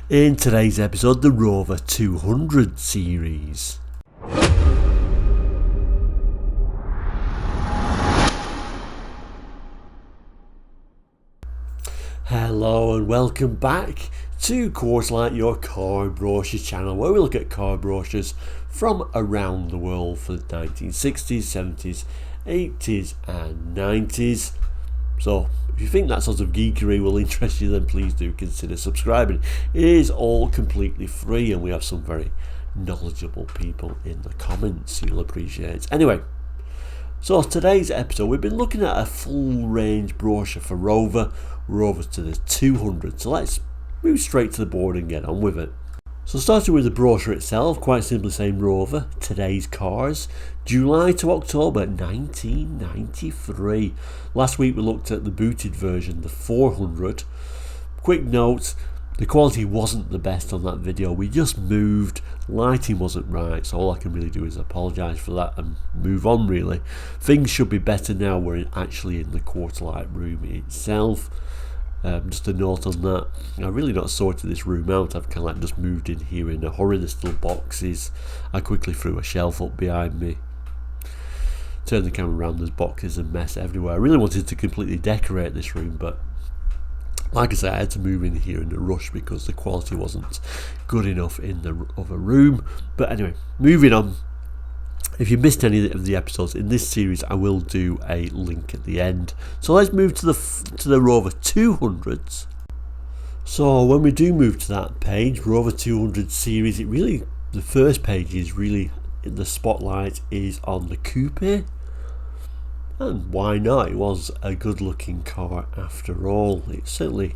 In today's episode, the Rover 200 series. Hello and welcome back to Quartzlight, your car brochure channel, where we look at car brochures from around the world for the 1960s, 70s, 80s and 90s. So if you think that sort of geekery will interest you, then please do consider subscribing. It is all completely free and we have some very knowledgeable people in the comments you'll appreciate. Anyway, so today's episode we've been looking at a full range brochure for Rover to the 200. So let's move straight to the board and get on with it. So starting with the brochure itself, quite simply saying Rover, today's cars, July to October 1993. Last week we looked at the booted version, the 400. Quick note, the quality wasn't the best on that video. We just moved, lighting wasn't right, so all I can really do is apologise for that and move on really. Things should be better now we're actually in the Quartzlight room itself. Just a note on that, I've really not sorted this room out. I've kind of like just moved in here in a hurry. There's still boxes. I quickly threw a shelf up behind me, turned the camera around, there's boxes and mess everywhere. I really wanted to completely decorate this room, but like I said, I had to move in here in a rush because the quality wasn't good enough in the other room. But anyway, moving on. If you missed any of the episodes in this series, I will do a link at the end. So let's move to the Rover 200s. So when we do move to that page, Rover 200 series, the first page is really, the spotlight is on the Coupe. And why not? It was a good looking car after all. It certainly,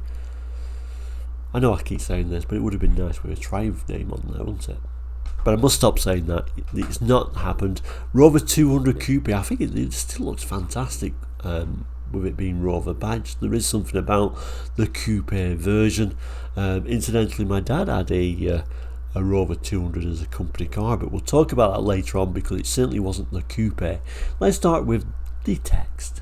I know I keep saying this, but it would have been nice with a Triumph name on there, wouldn't it? But I must stop saying that. It's not happened. Rover 200 Coupe, I think it still looks fantastic with it being Rover badged. There is something about the Coupe version. Incidentally, my dad had a Rover 200 as a company car, but we'll talk about that later on because it certainly wasn't the Coupe. Let's start with the text.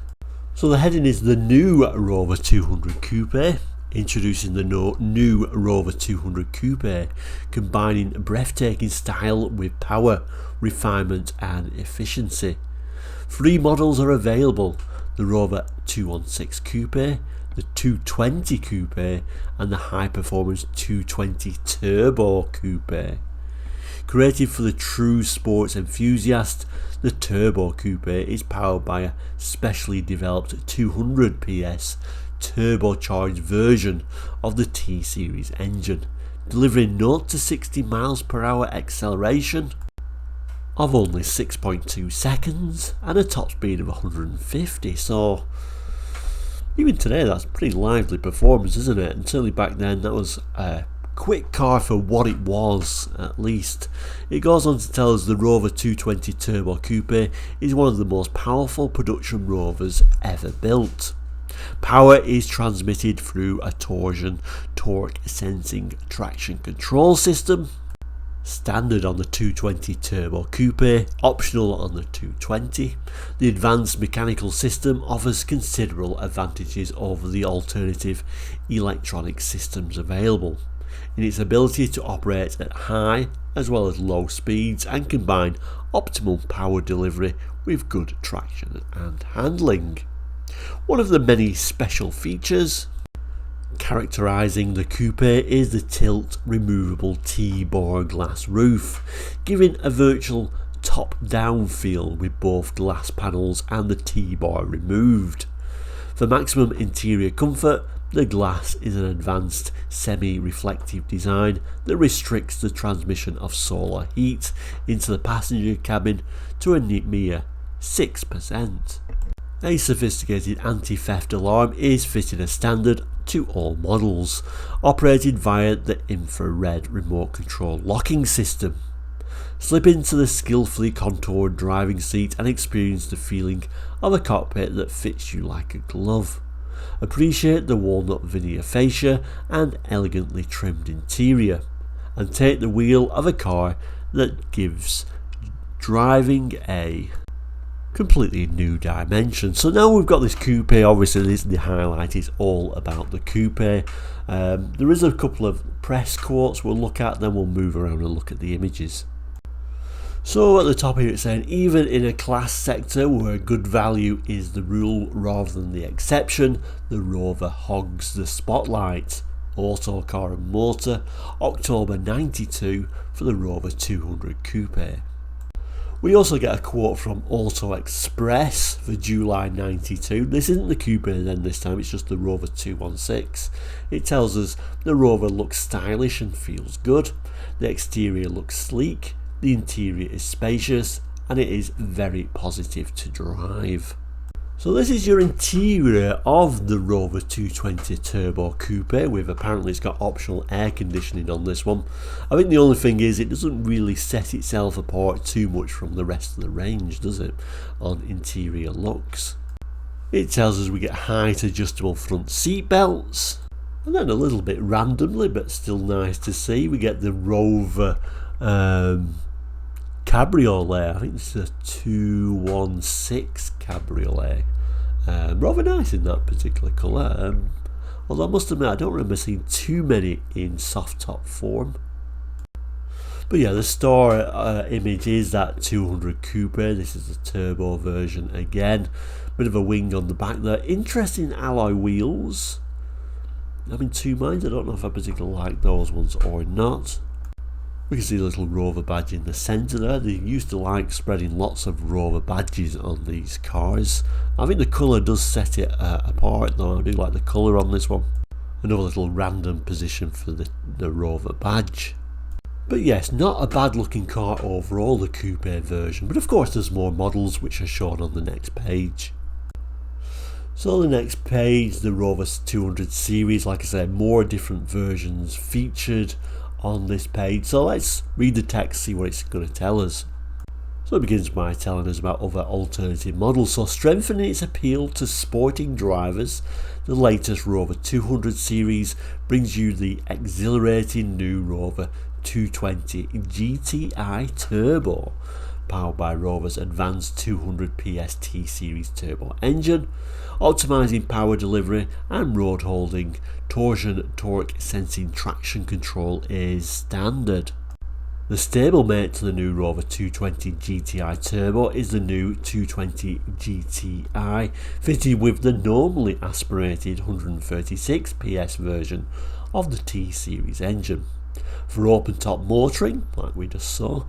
So the heading is the new Rover 200 Coupe. Introducing the new Rover 200 Coupe, combining breathtaking style with power, refinement and efficiency. 3 models are available: the Rover 216 Coupe, the 220 Coupe and the high-performance 220 Turbo Coupe. Created for the true sports enthusiast, the Turbo Coupe is powered by a specially developed 200 PS turbocharged version of the T-Series engine, delivering 0 to 60 miles per hour acceleration of only 6.2 seconds and a top speed of 150. So even today that's pretty lively performance, isn't it? And certainly back then that was a quick car for what it was, at least. It goes on to tell us the Rover 220 Turbo Coupe is one of the most powerful production Rovers ever built. Power is transmitted through a torsion torque sensing traction control system, standard on the 220 Turbo Coupe, optional on the 220. The advanced mechanical system offers considerable advantages over the alternative electronic systems available in its ability to operate at high as well as low speeds and combine optimal power delivery with good traction and handling. One of the many special features characterising the Coupe is the tilt removable T-bar glass roof, giving a virtual top-down feel with both glass panels and the T-bar removed. For maximum interior comfort, the glass is an advanced semi-reflective design that restricts the transmission of solar heat into the passenger cabin to a mere 6%. A sophisticated anti-theft alarm is fitted as standard to all models, operated via the infrared remote control locking system. Slip into the skillfully contoured driving seat and experience the feeling of a cockpit that fits you like a glove. Appreciate the walnut veneer fascia and elegantly trimmed interior, and take the wheel of a car that gives driving a completely new dimension. So now we've got this coupe. Obviously the highlight is all about the coupe. There is a couple of press quotes we'll look at, then we'll move around and look at the images. So at the top here it's saying, even in a class sector where good value is the rule rather than the exception, the Rover hogs the spotlight. Auto Car and Motor, October 92 for the Rover 200 Coupe. We also get a quote from Auto Express for July 92. This isn't the Coupe then this time, it's just the Rover 216. It tells us the Rover looks stylish and feels good, the exterior looks sleek, the interior is spacious, and it is very positive to drive. So this is your interior of the Rover 220 Turbo Coupe with, apparently it's got optional air conditioning on this one. I think the only thing is it doesn't really set itself apart too much from the rest of the range, does it, on interior looks. It tells us we get height adjustable front seat belts, and then a little bit randomly but still nice to see, we get the Rover Cabriolet. I think this is a 216 Cabriolet. Rather nice in that particular colour. Although I must admit I don't remember seeing too many in soft top form. But yeah, the store image is that 200 Coupe. This is the turbo version again. Bit of a wing on the back there. Interesting alloy wheels. I'm in two minds. I don't know if I particularly like those ones or not. We can see the little Rover badge in the centre there. They used to like spreading lots of Rover badges on these cars. I think the colour does set it apart though. I do like the colour on this one. Another little random position for the Rover badge. But yes, not a bad looking car overall, the Coupe version. But of course there's more models which are shown on the next page. So the next page, the Rover 200 series, like I said, more different versions featured on this page. So let's read the text, see what it's going to tell us. So it begins by telling us about other alternative models. So strengthening its appeal to sporting drivers, the latest Rover 200 series brings you the exhilarating new Rover 220 GTI Turbo, powered by Rover's advanced 200 PS T-Series turbo engine, optimizing power delivery and road holding. Torsion torque sensing traction control is standard. The stablemate to the new Rover 220 GTI Turbo is the new 220 GTI, fitted with the normally aspirated 136 PS version of the T-Series engine. For open-top motoring, like we just saw,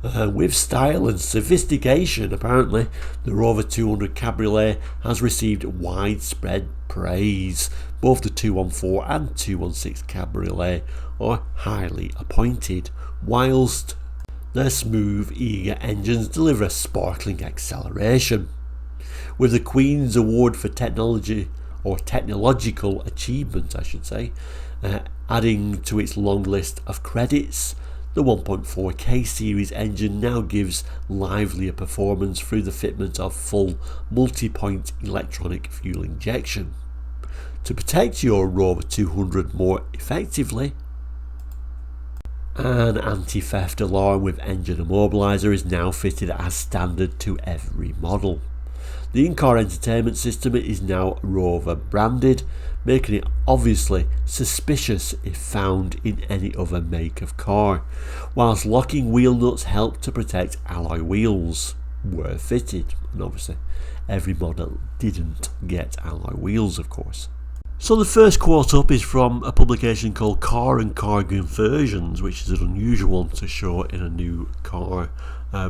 with style and sophistication, apparently, the Rover 200 Cabriolet has received widespread praise. Both the 214 and 216 Cabriolet are highly appointed, whilst their smooth, eager engines deliver a sparkling acceleration. With the Queen's Award for Technology, or Technological Achievement I should say, adding to its long list of credits, the 1.4K series engine now gives livelier performance through the fitment of full multi-point electronic fuel injection. To protect your Rover 200 more effectively, an anti-theft alarm with engine immobiliser is now fitted as standard to every model. The in-car entertainment system is now Rover branded, making it obviously suspicious if found in any other make of car, whilst locking wheel nuts help to protect alloy wheels were fitted, and obviously every model didn't get alloy wheels of course. So the first quote up is from a publication called Car and Car Conversions, which is an unusual one to show in a new car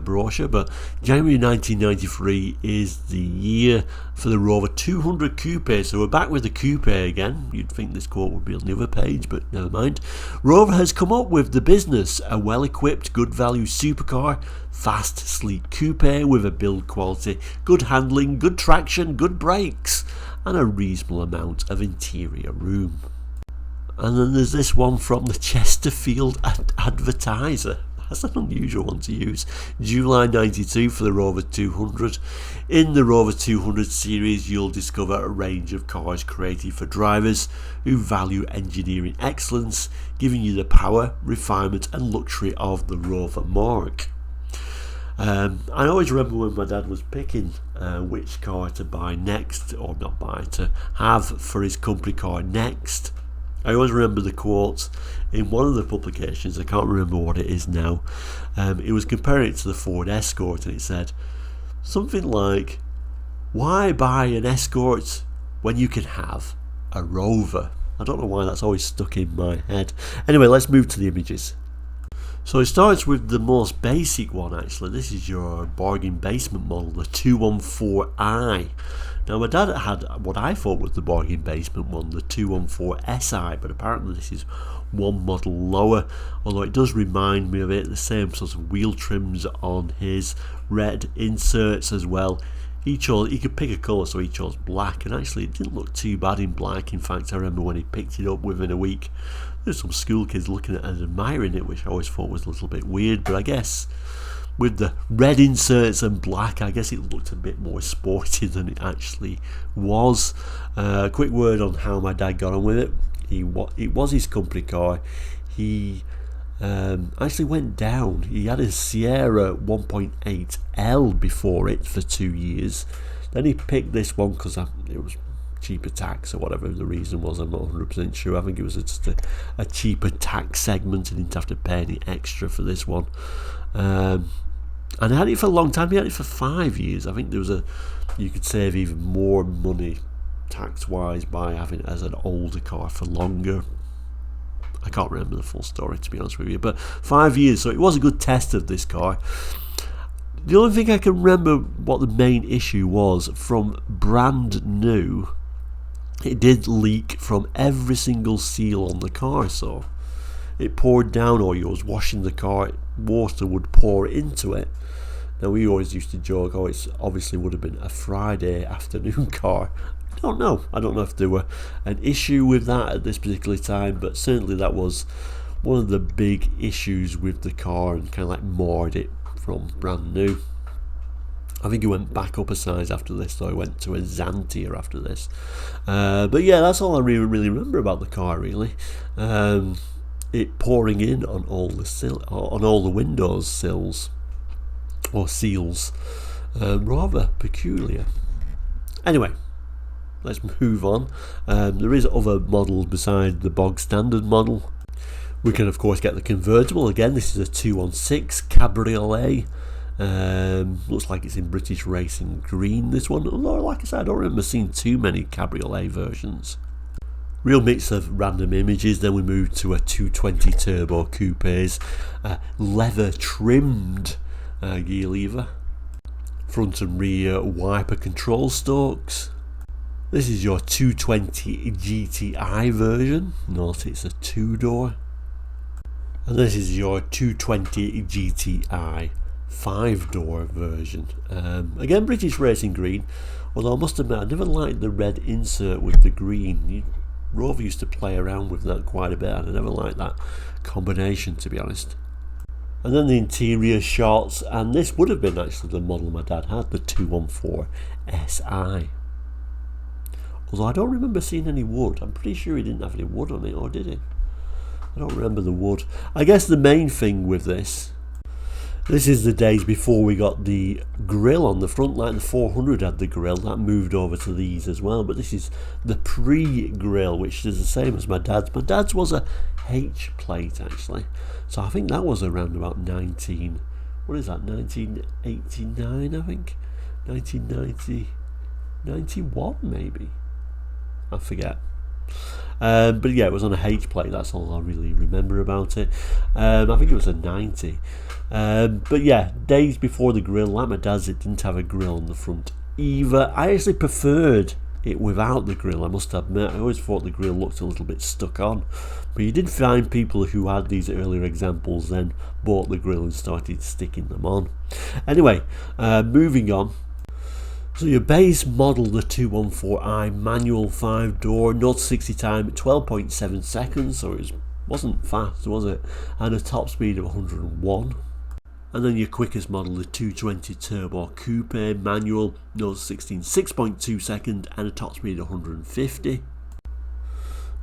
brochure, but January 1993 is the year for the Rover 200 Coupe, so we're back with the Coupe again. You'd think this quote would be on the other page, but never mind. Rover has come up with the business, a well-equipped, good value supercar, fast, sleek coupe with a build quality, good handling, good traction, good brakes, and a reasonable amount of interior room. And then there's this one from the Chesterfield Advertiser. That's an unusual one to use. July 92 for the Rover 200. In the Rover 200 series, you'll discover a range of cars created for drivers who value engineering excellence, giving you the power, refinement and luxury of the Rover marque. I always remember when my dad was picking which car to buy next, or not buy, to have for his company car next. I always remember the quotes in one of the publications, I can't remember what it is now. It was comparing it to the Ford Escort, and it said something like, why buy an Escort when you can have a Rover? I don't know why that's always stuck in my head. Anyway, let's move to the images. So it starts with the most basic one actually. This is your bargain basement model, the 214i. Now my dad had what I thought was the bargain basement one, the 214SI, but apparently this is one model lower, although it does remind me of it. The same sort of wheel trims on his, red inserts as well. He could pick a colour, so he chose black, and actually it didn't look too bad in black. In fact, I remember when he picked it up within a week, there's some school kids looking at it and admiring it, which I always thought was a little bit weird, but I guess with the red inserts and black, I guess it looked a bit more sporty than it actually was. Quick word on how my dad got on with it. It was his company car. He actually went down. He had a Sierra 1.8L before it for 2 years. Then he picked this one because it was cheaper tax or whatever the reason was. I'm not 100% sure. I think it was just a cheaper tax segment. He didn't have to pay any extra for this one. And I had it for a long time. He had it for 5 years. I think you could save even more money tax-wise by having it as an older car for longer. I can't remember the full story, to be honest with you, but 5 years, so it was a good test of this car. The only thing I can remember what the main issue was, from brand new, it did leak from every single seal on the car, so it poured down, or you was washing the car, water would pour into it. Now we always used to joke, oh, it obviously would have been a Friday afternoon car. I don't know if there were an issue with that at this particular time, but certainly that was one of the big issues with the car, and kind of like marred it from brand new. I think it went back up a size after this, so I went to a Xantia after this. But yeah, that's all I really remember about the car, really. It pouring in on all the windows sills or seals, rather peculiar. Anyway, let's move on. There is other models besides the bog standard model. We can of course get the convertible. Again, this is a 216 Cabriolet. Looks like it's in British Racing Green, this one. Although, like I said, I don't remember seeing too many Cabriolet versions. Real mix of random images. Then we move to a 220 Turbo Coupes, leather trimmed gear lever, front and rear wiper control stalks. This is your 220 GTI version. Note it's a 2-door. And this is your 220 GTI 5-door version. Again, British Racing Green, although I must admit I never liked the red insert with the green. Rover used to play around with that quite a bit, and I never liked that combination, to be honest. And then the interior shots, and this would have been actually the model my dad had, the 214 SI. Although I don't remember seeing any wood. I'm pretty sure he didn't have any wood on it, or did he? I don't remember the wood. I guess the main thing with this is the days before we got the grille on the front, like the 400 had the grille. That moved over to these as well, but this is the pre-grille, which is the same as my dad's. My dad's was a H plate actually, so I think that was around about 1989, I think, 1990, 91 maybe, I forget. But yeah, it was on a H plate. That's all I really remember about it. I think it was a 90. But yeah, days before the grille, like my dad's, it didn't have a grille on the front either. I actually preferred it without the grille, I must admit. I always thought the grille looked a little bit stuck on, but you did find people who had these earlier examples then bought the grille and started sticking them on. Anyway, moving on. So your base model, the 214i manual 5-door, 0 to 60 time at 12.7 seconds, so it wasn't fast, was it? And a top speed of 101. And then your quickest model, the 220 Turbo Coupe manual, 0 to 16, 6.2 seconds, and a top speed of 150.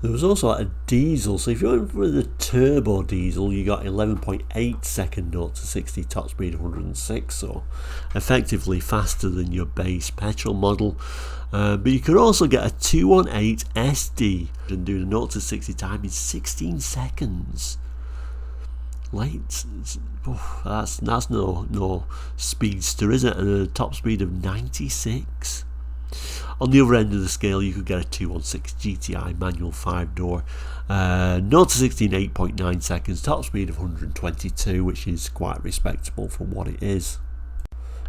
There was also a diesel, so if you went for the turbo diesel, you got 11.8 second 0 to 60, top speed 106, so effectively faster than your base petrol model. But you could also get a 218 SD and do the 0 to 60 time in 16 seconds. That's no speedster, is it? And a top speed of 96. On the other end of the scale, you could get a 216 GTI manual 5-door, 0 to 60 in 8.9 seconds, top speed of 122, which is quite respectable for what it is.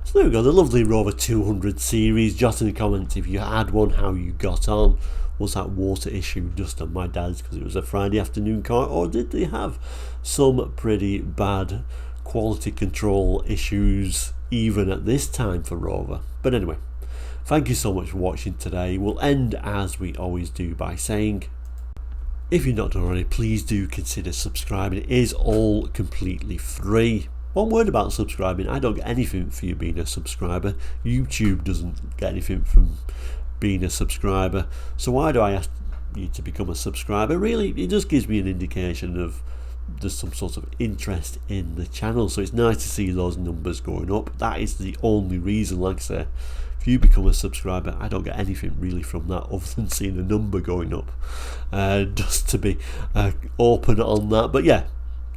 So there we go, the lovely Rover 200 series. Jot in the comments if you had one, how you got on. Was that water issue just on my dad's because it was a Friday afternoon car, or did they have some pretty bad quality control issues even at this time for Rover? But anyway, thank you so much for watching today. We'll end as we always do by saying, if you're not done already, please do consider subscribing. It is all completely free. One word about subscribing: I don't get anything for you being a subscriber. YouTube doesn't get anything from being a subscriber. So why do I ask you to become a subscriber? Really, it just gives me an indication of there's some sort of interest in the channel. So it's nice to see those numbers going up. That is the only reason. Like I say, if you become a subscriber, I don't get anything really from that other than seeing the number going up. Just to be open on that. But yeah,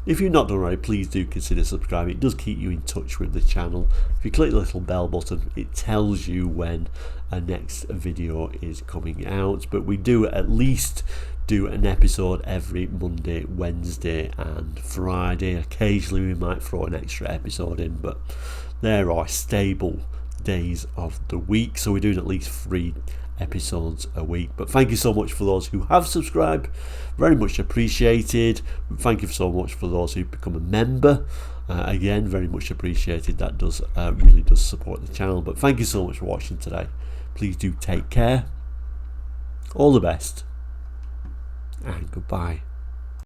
if you're not done already, please do consider subscribing. It does keep you in touch with the channel. If you click the little bell button, it tells you when a next video is coming out. But we do at least do an episode every Monday, Wednesday and Friday. Occasionally we might throw an extra episode in, but there are stable days of the week, so we're doing at least 3 episodes a week. But thank you so much for those who have subscribed, very much appreciated. Thank you so much for those who become a member, again, very much appreciated. That does really does support the channel. But thank you so much for watching today. Please do take care, all the best, and goodbye.